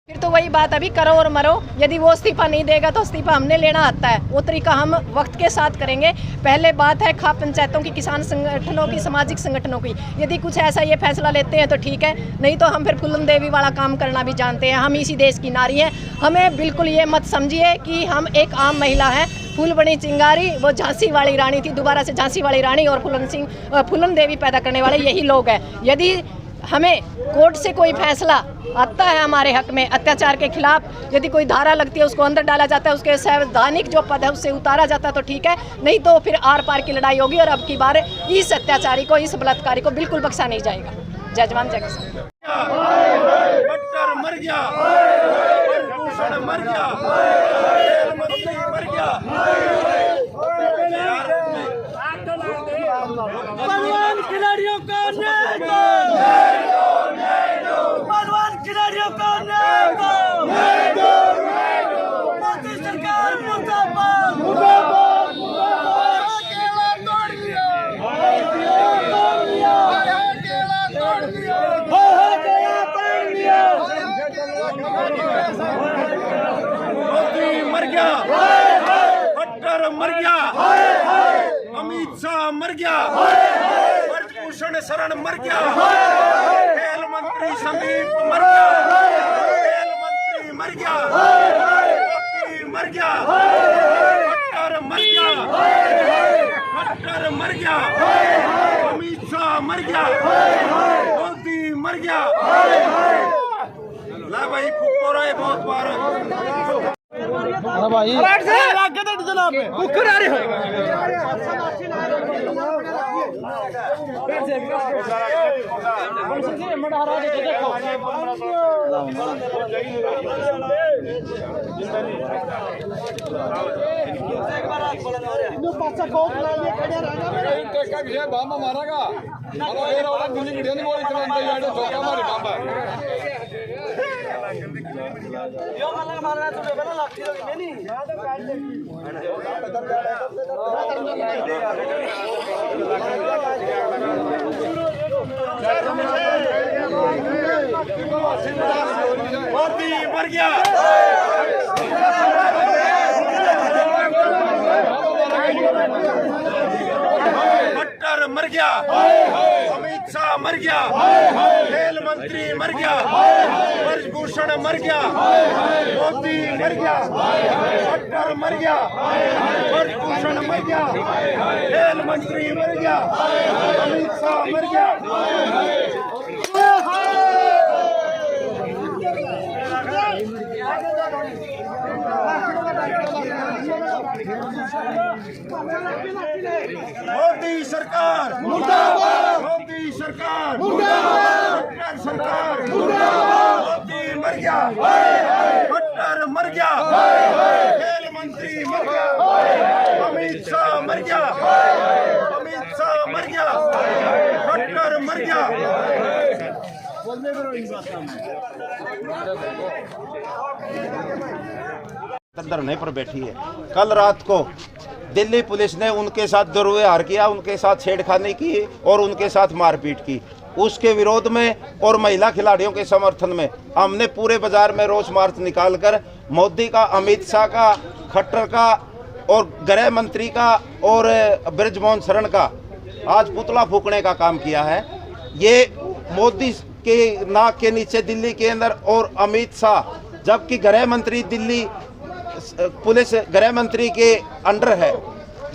फिर तो वही बात, अभी करो और मरो। यदि वो इस्तीफा नहीं देगा तो इस्तीफा हमने लेना आता है, वो तरीका हम वक्त के साथ करेंगे। पहले बात है खाप पंचायतों की, किसान संगठनों की, सामाजिक संगठनों की। यदि कुछ ऐसा ये फैसला लेते हैं तो ठीक है, नहीं तो हम फिर फूलन देवी वाला काम करना भी जानते हैं। हम इसी देश की नारी हैं, हमें बिल्कुल ये मत समझिए कि हम एक आम महिला हैं। फूलबणी चिंगारी वो झांसी वाली रानी थी, दोबारा से झांसी वाली रानी और फूलन देवी पैदा करने वाले यही लोग हैं। यदि हमें कोर्ट से कोई फैसला आता है हमारे हक में अत्याचार के खिलाफ, यदि कोई धारा लगती है उसको अंदर डाला जाता है, उसके संवैधानिक जो पद है उससे उतारा जाता है तो ठीक है, नहीं तो फिर आर पार की लड़ाई होगी। और अब की बार इस अत्याचारी को, इस बलात्कारी को बिल्कुल बख्शा नहीं जाएगा। जय जवान जय किसान। खिलाड़ियों का खिलाड़ियों का मोदी सरकार मुर्दाबाद मुर्दाबाद मुर्दाबाद। अकेला तोड़ दिया, अकेला तोड़ दिया, अकेला तोड़ दिया। मोदी मर गया, खट्टर मर गया, अमित शाह मर गया, ब्रजभूषण शरण मर गया, खेल मंत्री संदीप मर गया, खेल मंत्री मर गया, मोदी मर गया, खट्टर मर गया, खट्टर मर गया, अमित शाह मर गया, मोदी मर गया। ला भाई फुको रहे बहुत बार भाई मोदी मर गया, खट्टर मर गया, अमित शाह मर गया, खेल मंत्री मर गया, ब्रजभूषण मर गया, मोदी मर गया, खट्टर मर गया, ब्रजभूषण मर गया, खेल मंत्री मर गया, अमित शाह मर गया। मोदी सरकार मुर्दाबाद, मोदी सरकार मुर्दाबाद, खट्टर सरकार मुर्दाबाद। मोदी मर गया, खट्टर मर गया, खेल मंत्री मर गया, अमित शाह मर गया, अमित शाह मर गया, खट्टर मर गया। धरने पर बैठी है। कल रात को दिल्ली पुलिस ने उनके साथ दुर्व्यवहार किया, उनके साथ छेड़खानी की और उनके साथ मारपीट की। उसके विरोध में और महिला खिलाड़ियों के समर्थन में हमने पूरे बाजार में रोष मार्च निकालकर मोदी का, अमित शाह का, खट्टर का और गृह मंत्री का और ब्रजमोहन शरण का आज पुतला फूकने का काम किया है। ये मोदी के नाक के नीचे दिल्ली के अंदर और अमित शाह, जबकि गृह मंत्री दिल्ली पुलिस गृह मंत्री के अंडर है।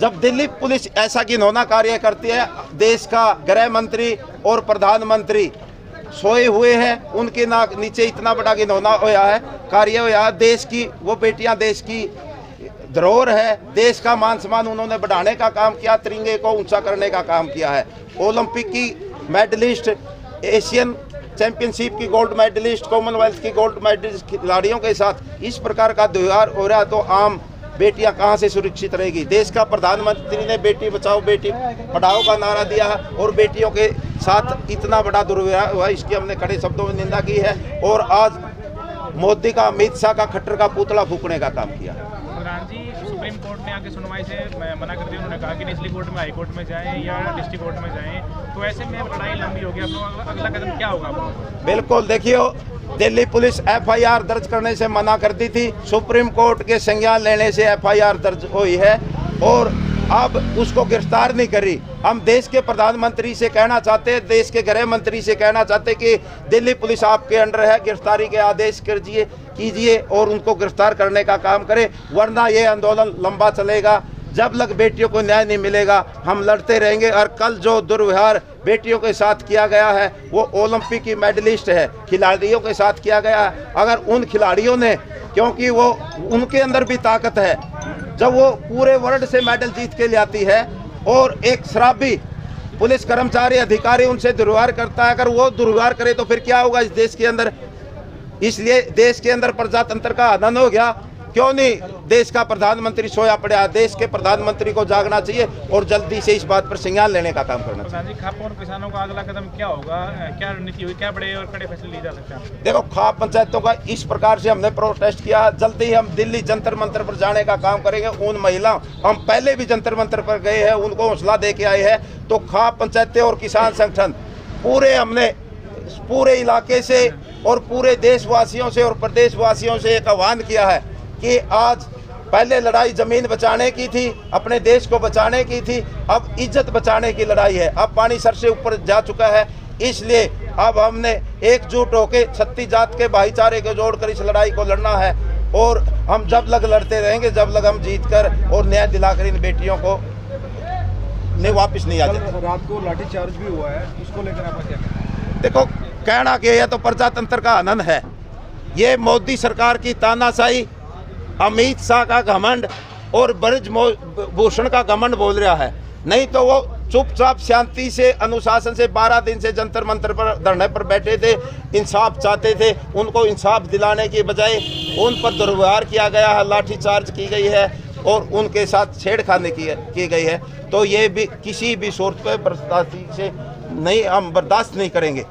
जब दिल्ली पुलिस ऐसा घिनौना कार्य करती है, देश का गृह मंत्री और प्रधानमंत्री सोए हुए हैं, उनके नाक नीचे इतना बड़ा घिनौना होया है, कार्य होया है। देश की वो बेटियां देश की धरोहर है, देश का मान सम्मान उन्होंने बढ़ाने का काम किया, तिरंगे को ऊंचा करने का काम किया है। ओलंपिक की मेडलिस्ट, एशियन चैंपियनशिप की गोल्ड मेडलिस्ट, कॉमनवेल्थ की गोल्ड मेडलिस्ट खिलाड़ियों के साथ इस प्रकार का व्यवहार हो रहा है तो आम बेटियां कहां से सुरक्षित रहेगी। देश का प्रधानमंत्री ने बेटी बचाओ बेटी पढ़ाओ का नारा दिया है और बेटियों के साथ इतना बड़ा दुर्व्यवहार हुआ, इसकी हमने कड़े शब्दों में निंदा की है और आज मोदी का, अमित शाह का, खट्टर का पुतला फूकने का काम किया। सुप्रीम कोर्ट ने आके सुनवाई से मना कर दिया, उन्होंने कहा कि निचली कोर्ट में, हाई कोर्ट में जाएं या डिस्ट्रिक्ट कोर्ट में जाएं, तो ऐसे में लड़ाई लंबी होगी। अब अगला कदम क्या होगा? बिल्कुल, देखिए दिल्ली पुलिस FIR दर्ज करने से मना करती थी, सुप्रीम कोर्ट के संज्ञान लेने से FIR दर्ज हुई है और अब उसको गिरफ्तार नहीं करी। हम देश के प्रधानमंत्री से कहना चाहते हैं, देश के गृह मंत्री से कहना चाहते हैं कि दिल्ली पुलिस आपके अंडर है, गिरफ्तारी के आदेश कीजिए और उनको गिरफ्तार करने का काम करें, वरना ये आंदोलन लंबा चलेगा। जब लग बेटियों को न्याय नहीं मिलेगा हम लड़ते रहेंगे। और कल जो दुर्व्यवहार बेटियों के साथ किया गया है वो ओलंपिक की मेडलिस्ट है, खिलाड़ियों के साथ किया गया है। अगर उन खिलाड़ियों ने, क्योंकि वो उनके अंदर भी ताकत है, जब वो पूरे वर्ल्ड से मेडल जीत के ले आती है और एक शराबी पुलिस कर्मचारी अधिकारी उनसे दुर्व्यवहार करता है, अगर वो दुर्व्यवहार करे तो फिर क्या होगा इस देश के अंदर। इसलिए देश के अंदर प्रजातंत्र का हनन हो गया। क्यों नहीं देश का प्रधानमंत्री सोया पड़ा। देश के प्रधानमंत्री को जागना चाहिए और जल्दी से इस बात पर संज्ञान लेने का काम करना चाहिए। प्रधान जी, खाप और किसानों का अगला कदम क्या होगा, क्या रणनीति होगी, क्या बड़े और कड़े फैसले लिए जा सकते हैं? देखो, खाप पंचायतों का इस प्रकार से हमने प्रोटेस्ट किया, जल्दी ही हम दिल्ली जंतर मंतर पर जाने का काम करेंगे। उन महिलाओं, हम पहले भी जंतर मंतर पर गए हैं, उनको हौसला दे के आए हैं। तो खाप पंचायतें और किसान संगठन हमने पूरे इलाके से और पूरे देशवासियों से और प्रदेशवासियों से एक आह्वान किया है कि आज पहले लड़ाई जमीन बचाने की थी, अपने देश को बचाने की थी, अब इज्जत बचाने की लड़ाई है। अब पानी सर से ऊपर जा चुका है, इसलिए अब हमने एकजुट होकर छत्तीस जात के भाईचारे को जोड़कर इस लड़ाई को लड़ना है। और हम जब लग लड़ते रहेंगे, जब लग हम जीत कर और न्याय दिलाकर इन बेटियों को वापस नहीं आ जाते। रात को लाठीचार्ज भी हुआ है, उसको लेकर आपका क्या कहना है? देखो, कहना कि यह तो प्रजातंत्र का आनंद है, ये मोदी सरकार की तानाशाही, अमित शाह का घमंड और ब्रजभूषण का घमंड बोल रहा है। नहीं तो वो चुपचाप शांति से अनुशासन से 12 दिन से जंतर मंतर पर धरने पर बैठे थे, इंसाफ चाहते थे। उनको इंसाफ दिलाने की बजाय उन पर दुर्व्यवहार किया गया है, लाठीचार्ज की गई है और उनके साथ छेड़खानी की गई है। तो ये भी किसी भी सूरत पर हम बर्दाश्त नहीं करेंगे।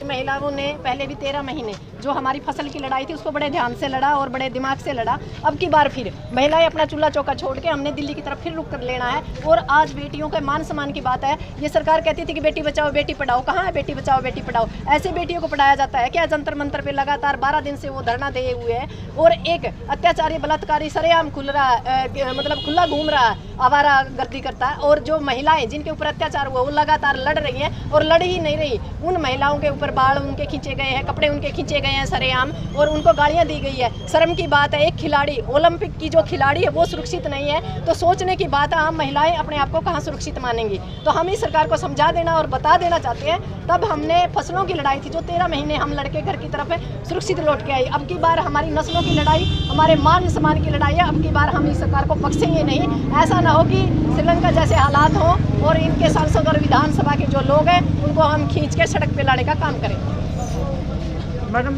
महिलाओं ने पहले भी 13 महीने जो हमारी फसल की लड़ाई थी उसको बड़े ध्यान से लड़ा और बड़े दिमाग से लड़ा। अब की बार फिर महिलाएं अपना चूल्हा चौका छोड़ के हमने दिल्ली की तरफ फिर रुक कर लेना है। और आज बेटियों के मान सम्मान की बात है। ये सरकार कहती थी कि बेटी बचाओ बेटी पढ़ाओ, कहाँ है बेटी बचाओ बेटी पढ़ाओ? ऐसे बेटियों को पढ़ाया जाता है क्या? जंतर मंतर पे लगातार 12 दिन से वो धरना दे हुए हैं और एक अत्याचारी बलात्कारी सरेआम खुला घूम रहा है, आवारा गर्दी करता है। और जो महिलाएं जिनके ऊपर अत्याचार हुआ वो लगातार लड़ रही हैं और लड़ ही नहीं रही। उन महिलाओं के ऊपर बाल उनके खींचे गए हैं, कपड़े उनके खींचे गए हैं सरेआम और उनको गालियां दी गई है। शर्म की बात है, एक खिलाड़ी, ओलंपिक की जो खिलाड़ी है वो सुरक्षित नहीं है तो सोचने की बात है हम महिलाएं अपने आप को कहां सुरक्षित मानेंगी। तो हम ही सरकार को समझा देना और बता देना चाहते हैं। तब हमने फसलों की लड़ाई थी जो 13 महीने हम लड़के घर की तरफ सुरक्षित लौट के आई। अब की बार हमारी नस्लों की लड़ाई, हमारे मान सम्मान की लड़ाई है। अब की बार हम इस सरकार को बख्शेंगे नहीं। ऐसा ना हो कि श्रीलंका जैसे हालात हों और इनके सांसद और विधानसभा के जो लोग हैं उनको हम खींच के सड़क पे लाने का काम करें। मैडम,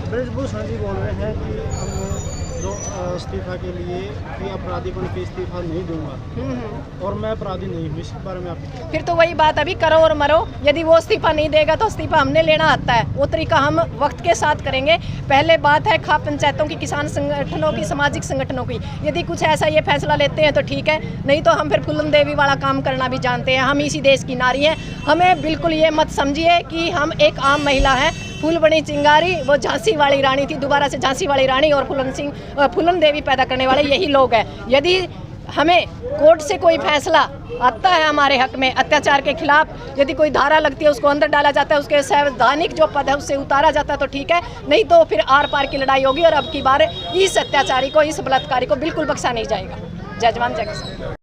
ब्रजभूषण जी बोल रहे हैं कि हम जो इस्तीफा के लिए कि अपराधी बन के इस्तीफा नहीं दूंगा और मैं अपराधी नहीं हूँ, इसके बारे में आप? फिर तो वही बात, अभी करो और मरो। यदि वो इस्तीफा नहीं देगा तो इस्तीफा हमने लेना आता है, वो तरीका हम वक्त के साथ करेंगे। पहले बात है खाप पंचायतों की, किसान संगठनों की, सामाजिक संगठनों की। यदि कुछ ऐसा ये फैसला लेते हैं तो ठीक है, नहीं तो हम फिर फूलन देवी वाला काम करना भी जानते हैं। हम इसी देश की नारी हैं। हमें बिल्कुल ये मत समझिए कि हम एक आम महिला हैं। फूलबनी चिंगारी वो झांसी वाली रानी थी, दोबारा से झांसी वाली रानी और फूलन देवी पैदा करने वाले यही लोग हैं। यदि हमें कोर्ट से कोई फैसला आता है हमारे हक में अत्याचार के खिलाफ, यदि कोई धारा लगती है उसको अंदर डाला जाता है, उसके संवैधानिक जो पद है उससे उतारा जाता है तो ठीक है, नहीं तो फिर आर पार की लड़ाई होगी। और अब की बार इस अत्याचारी को, इस बलात्कारी को बिल्कुल बख्शा नहीं जाएगा। जय जवान जय किसान।